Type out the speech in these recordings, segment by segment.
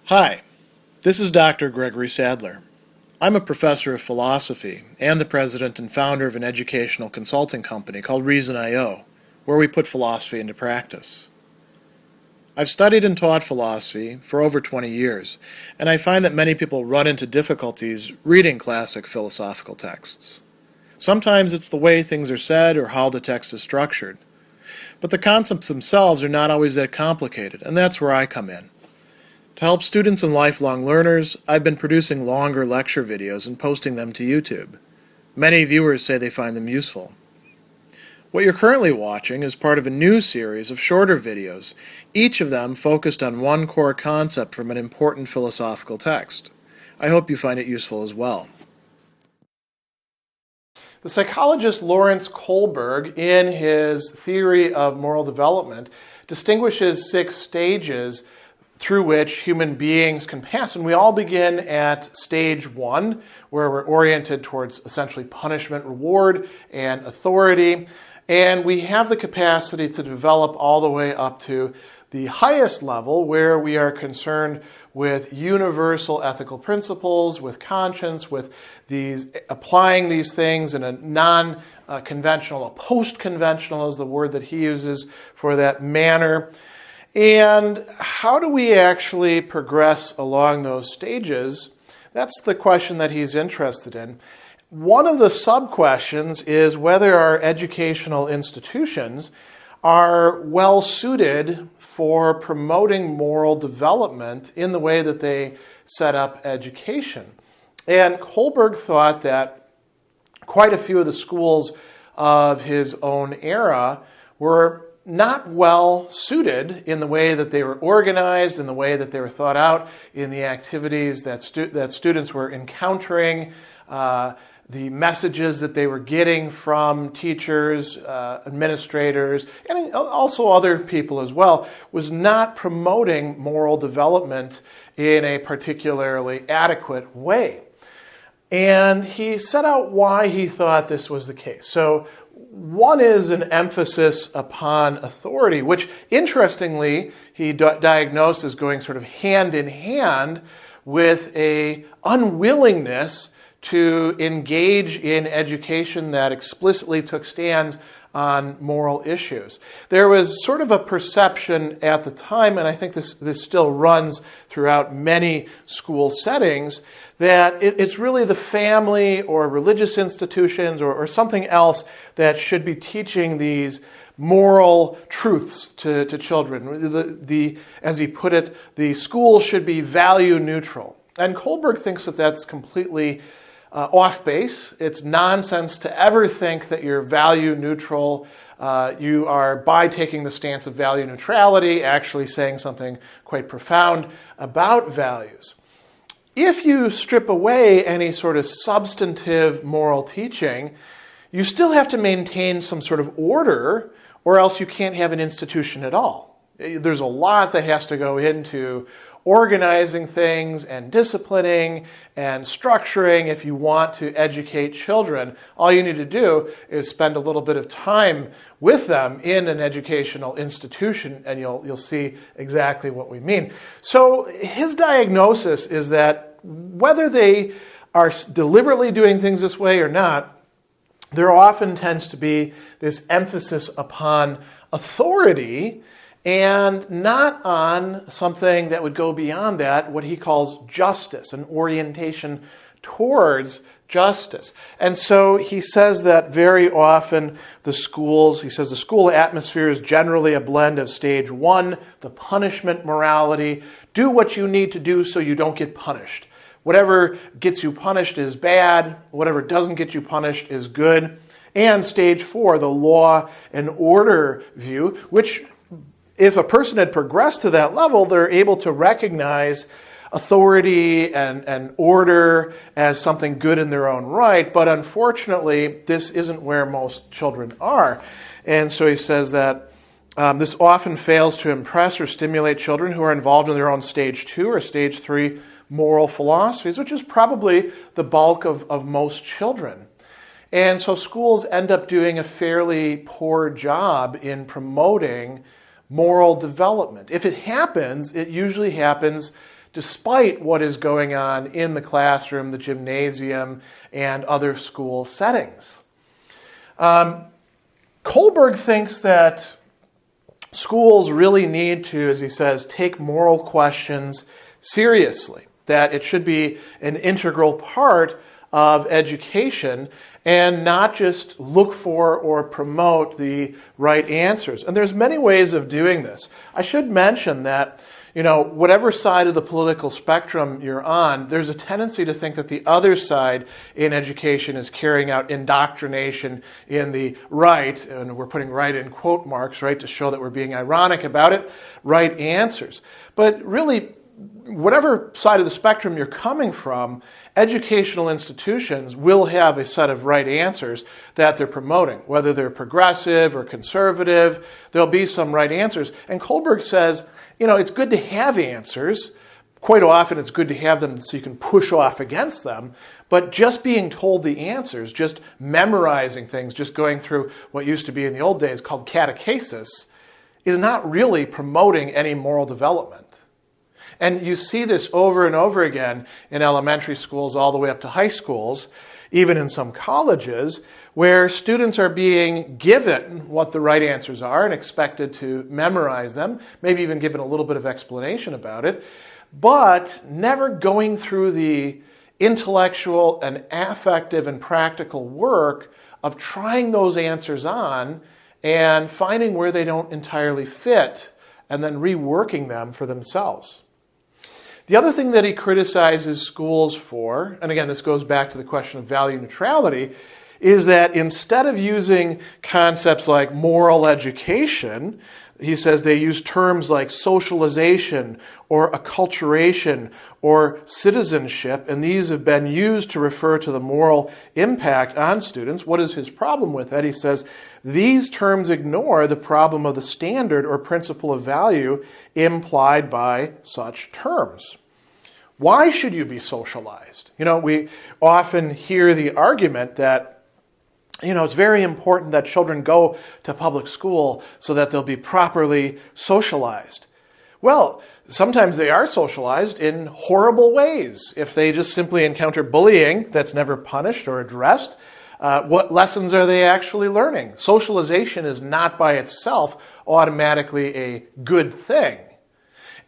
Hi, this is Dr. Gregory Sadler. I'm a professor of philosophy and the president and founder of an educational consulting company called Reason.io, where we put philosophy into practice. I've studied and taught philosophy for over 20 years, and I find that many people run into difficulties reading classic philosophical texts. Sometimes it's the way things are said or how the text is structured. But the concepts themselves are not always that complicated, and that's where I come in. To help students and lifelong learners, I've been producing longer lecture videos and posting them to YouTube. Many viewers say they find them useful. What you're currently watching is part of a new series of shorter videos, each of them focused on one core concept from an important philosophical text. I hope you find it useful as well. The psychologist Lawrence Kohlberg, in his theory of moral development, distinguishes 6 stages through which human beings can pass. And we all begin at stage 1, where we're oriented towards essentially punishment, reward, and authority. And we have the capacity to develop all the way up to the highest level, where we are concerned with universal ethical principles, with conscience, with applying these things in a non-conventional, a post-conventional is the word that he uses for that manner. And how do we actually progress along those stages? That's the question that he's interested in. One of the sub-questions is whether our educational institutions are well suited for promoting moral development in the way that they set up education. And Kohlberg thought that quite a few of the schools of his own era were not well suited in the way that they were organized, in the way that they were thought out, in the activities that students were encountering, the messages that they were getting from teachers, administrators, and also other people as well, was not promoting moral development in a particularly adequate way. And he set out why he thought this was the case. So one is an emphasis upon authority, which interestingly he diagnosed as going sort of hand in hand with a unwillingness to engage in education that explicitly took stands on moral issues. There was sort of a perception at the time, and I think this still runs throughout many school settings, that it's really the family or religious institutions or something else that should be teaching these moral truths to children. As he put it, the school should be value neutral. And Kohlberg thinks that that's completely off base. It's nonsense to ever think that you're value neutral. You are, by taking the stance of value neutrality, actually saying something quite profound about values. If you strip away any sort of substantive moral teaching, you still have to maintain some sort of order, or else you can't have an institution at all. There's a lot that has to go into organizing things and disciplining and structuring if you want to educate children. All you need to do is spend a little bit of time with them in an educational institution, and you'll see exactly what we mean. So his diagnosis is that whether they are deliberately doing things this way or not, there often tends to be this emphasis upon authority and not on something that would go beyond that, what he calls justice, an orientation towards justice. And so he says that very often the school atmosphere is generally a blend of stage 1, the punishment morality, do what you need to do so you don't get punished. Whatever gets you punished is bad, whatever doesn't get you punished is good. And stage 4, the law and order view, which if a person had progressed to that level, they're able to recognize authority and order as something good in their own right. But unfortunately, this isn't where most children are. And so he says that this often fails to impress or stimulate children who are involved in their own stage 2 or stage 3 moral philosophies, which is probably the bulk of most children. And so schools end up doing a fairly poor job in promoting moral development. If it happens, it usually happens despite what is going on in the classroom, the gymnasium, and other school settings. Kohlberg thinks that schools really need to, as he says, take moral questions seriously, that it should be an integral part of education and not just look for or promote the right answers. And there's many ways of doing this. I should mention that, whatever side of the political spectrum you're on, there's a tendency to think that the other side in education is carrying out indoctrination in the right, and we're putting right in quote marks, right, to show that we're being ironic about it, right answers. But really, whatever side of the spectrum you're coming from, educational institutions will have a set of right answers that they're promoting. Whether they're progressive or conservative, there'll be some right answers. And Kohlberg says, it's good to have answers. Quite often it's good to have them so you can push off against them. But just being told the answers, just memorizing things, just going through what used to be in the old days called catechesis, is not really promoting any moral development. And you see this over and over again in elementary schools all the way up to high schools, even in some colleges, where students are being given what the right answers are and expected to memorize them, maybe even given a little bit of explanation about it, but never going through the intellectual and affective and practical work of trying those answers on and finding where they don't entirely fit and then reworking them for themselves. The other thing that he criticizes schools for, and again, this goes back to the question of value neutrality, is that instead of using concepts like moral education, he says they use terms like socialization or acculturation or citizenship, and these have been used to refer to the moral impact on students. What is his problem with that? He says these terms ignore the problem of the standard or principle of value implied by such terms. Why should you be socialized? We often hear the argument that it's very important that children go to public school so that they'll be properly socialized. Well, sometimes they are socialized in horrible ways. If they just simply encounter bullying that's never punished or addressed, what lessons are they actually learning? Socialization is not by itself automatically a good thing.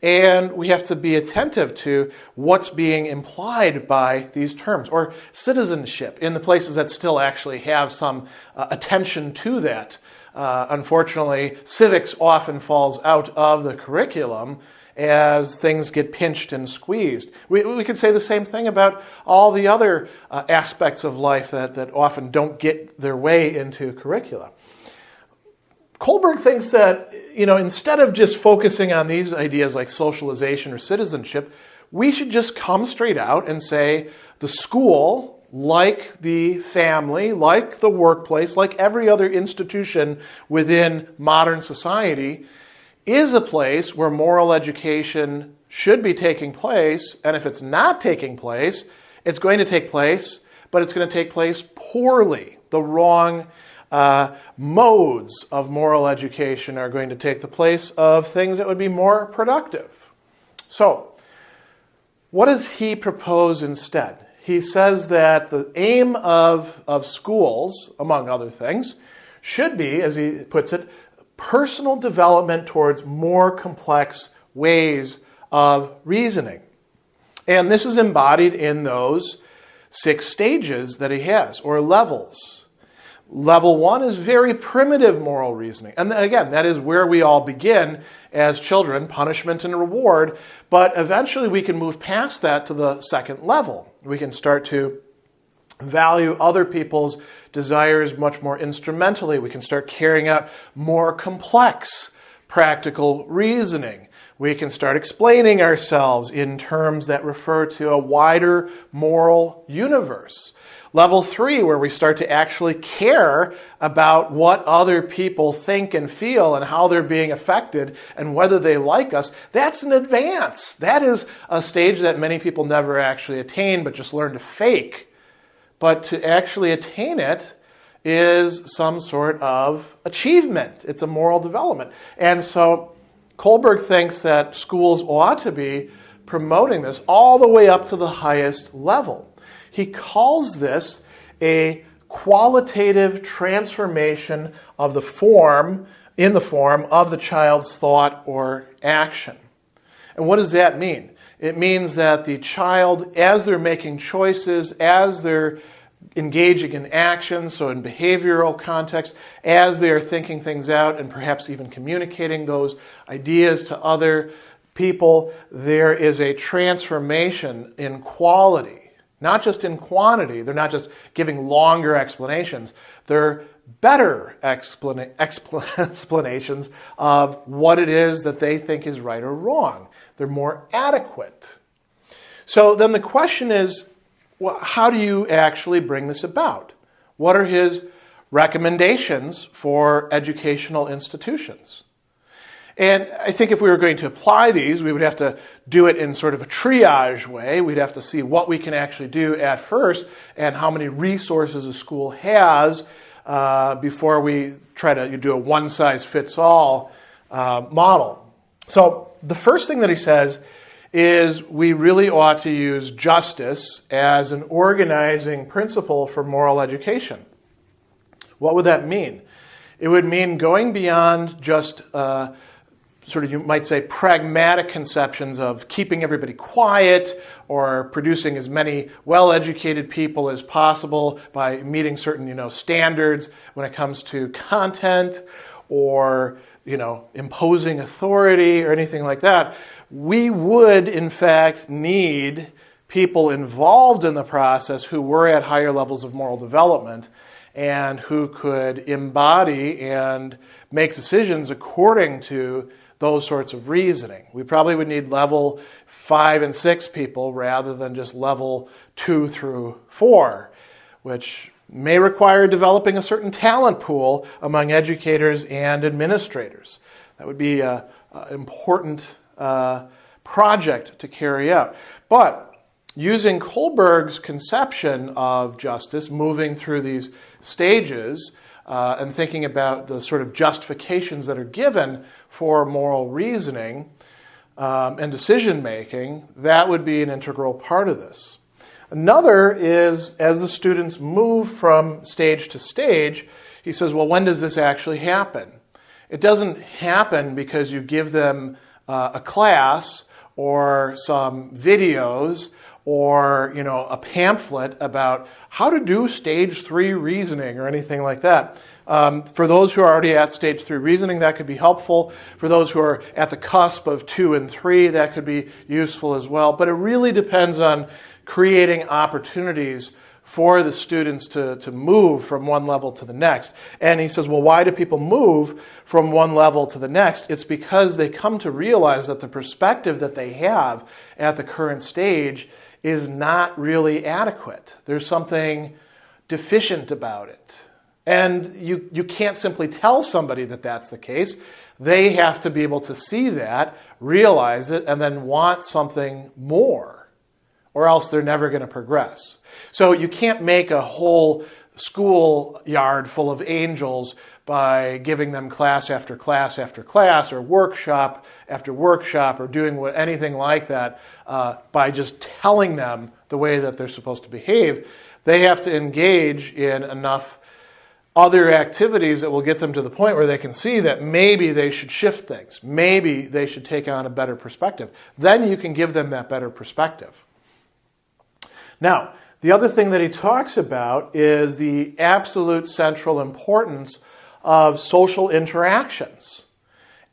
And we have to be attentive to what's being implied by these terms. Or citizenship, in the places that still actually have some attention to that. Unfortunately, civics often falls out of the curriculum as things get pinched and squeezed. We could say the same thing about all the other aspects of life that often don't get their way into curricula. Kohlberg thinks that, instead of just focusing on these ideas like socialization or citizenship, we should just come straight out and say the school, like the family, like the workplace, like every other institution within modern society, is a place where moral education should be taking place. And if it's not taking place, it's going to take place, but it's going to take place poorly. The wrong modes of moral education are going to take the place of things that would be more productive. So, what does he propose instead? He says that the aim of schools, among other things, should be, as he puts it, personal development towards more complex ways of reasoning. And this is embodied in those 6 stages that he has, or levels. Level 1 is very primitive moral reasoning. And again, that is where we all begin as children, punishment and reward. But eventually we can move past that to the second level. We can start to value other people's desires much more instrumentally. We can start carrying out more complex practical reasoning. We can start explaining ourselves in terms that refer to a wider moral universe. Level 3, where we start to actually care about what other people think and feel and how they're being affected and whether they like us, that's an advance. That is a stage that many people never actually attain but just learn to fake. But to actually attain it is some sort of achievement. It's a moral development. And so Kohlberg thinks that schools ought to be promoting this all the way up to the highest level. He calls this a qualitative transformation of the form, in the form of the child's thought or action. And what does that mean? It means that the child, as they're making choices, as they're engaging in action, so in behavioral context, as they're thinking things out and perhaps even communicating those ideas to other people, there is a transformation in quality, not just in quantity. They're not just giving longer explanations. They're better explanations of what it is that they think is right or wrong. They're more adequate. So then the question is, well, how do you actually bring this about? What are his recommendations for educational institutions? And I think if we were going to apply these, we would have to do it in sort of a triage way. We'd have to see what we can actually do at first and how many resources a school has before we try to do a one-size-fits-all model. So the first thing that he says is we really ought to use justice as an organizing principle for moral education. What would that mean? It would mean going beyond just sort of, you might say, pragmatic conceptions of keeping everybody quiet or producing as many well-educated people as possible by meeting certain, standards when it comes to content or, imposing authority or anything like that. We would, in fact, need people involved in the process who were at higher levels of moral development and who could embody and make decisions according to those sorts of reasoning. We probably would need level 5 and 6 people rather than just level 2 through 4, which may require developing a certain talent pool among educators and administrators. That would be an important project to carry out. But using Kohlberg's conception of justice, moving through these stages, and thinking about the sort of justifications that are given for moral reasoning and decision-making, that would be an integral part of this. Another is, as the students move from stage to stage, he says, well, when does this actually happen? It doesn't happen because you give them a class or some videos or, a pamphlet about how to do stage 3 reasoning or anything like that. For those who are already at stage 3 reasoning, that could be helpful. For those who are at the cusp of 2 and 3, that could be useful as well. But it really depends on creating opportunities for the students to move from one level to the next. And he says, well, why do people move from one level to the next? It's because they come to realize that the perspective that they have at the current stage is not really adequate. There's something deficient about it. And you can't simply tell somebody that that's the case. They have to be able to see that, realize it, and then want something more, or else they're never going to progress. So you can't make a whole schoolyard full of angels by giving them class after class after class, or workshop after workshop, or doing anything like that by just telling them the way that they're supposed to behave. They have to engage in enough other activities that will get them to the point where they can see that maybe they should shift things. Maybe they should take on a better perspective. Then you can give them that better perspective. Now, the other thing that he talks about is the absolute central importance of social interactions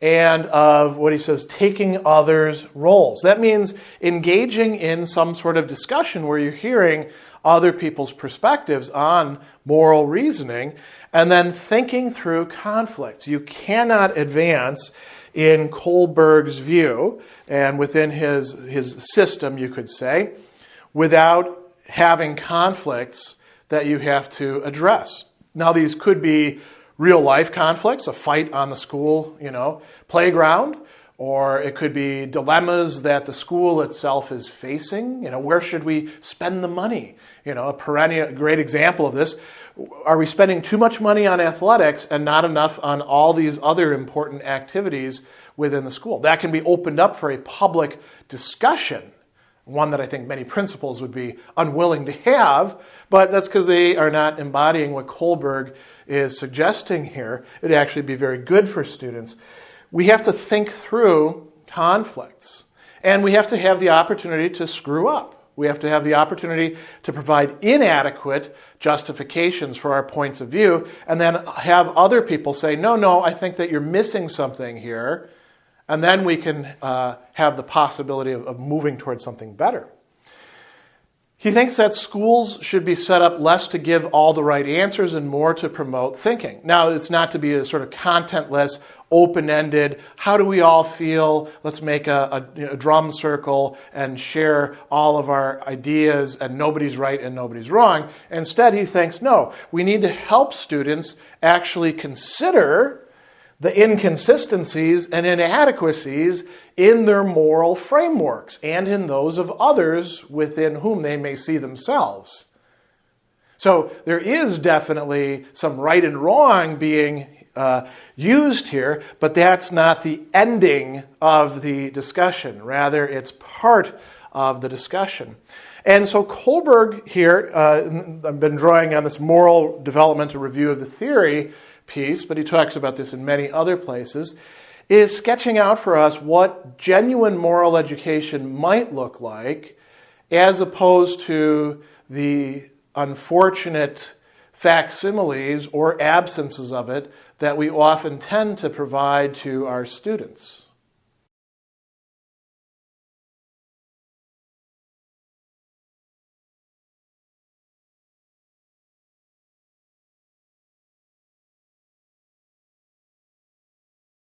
and of what he says, taking others' roles. That means engaging in some sort of discussion where you're hearing other people's perspectives on moral reasoning and then thinking through conflicts. You cannot advance in Kohlberg's view and within his system, you could say, without having conflicts that you have to address. Now, these could be real-life conflicts, a fight on the school, playground, or it could be dilemmas that the school itself is facing. Where should we spend the money? A great example of this. Are we spending too much money on athletics and not enough on all these other important activities within the school. That can be opened up for a public discussion, one that I think many principals would be unwilling to have, but that's because they are not embodying what Kohlberg is suggesting here. It'd actually be very good for students. We have to think through conflicts, and we have to have the opportunity to screw up. We have to have the opportunity to provide inadequate justifications for our points of view, and then have other people say, no, I think that you're missing something here, and then we can have the possibility of moving towards something better. He thinks that schools should be set up less to give all the right answers and more to promote thinking. Now, it's not to be a sort of contentless, open-ended, how do we all feel? Let's make a drum circle and share all of our ideas, and nobody's right and nobody's wrong. Instead, he thinks, no, we need to help students actually consider the inconsistencies and inadequacies in their moral frameworks and in those of others within whom they may see themselves. So there is definitely some right and wrong being used here, but that's not the ending of the discussion. Rather, it's part of the discussion. And so Kohlberg here, I've been drawing on this moral developmental review of the theory piece, but he talks about this in many other places, is sketching out for us what genuine moral education might look like, as opposed to the unfortunate facsimiles or absences of it that we often tend to provide to our students.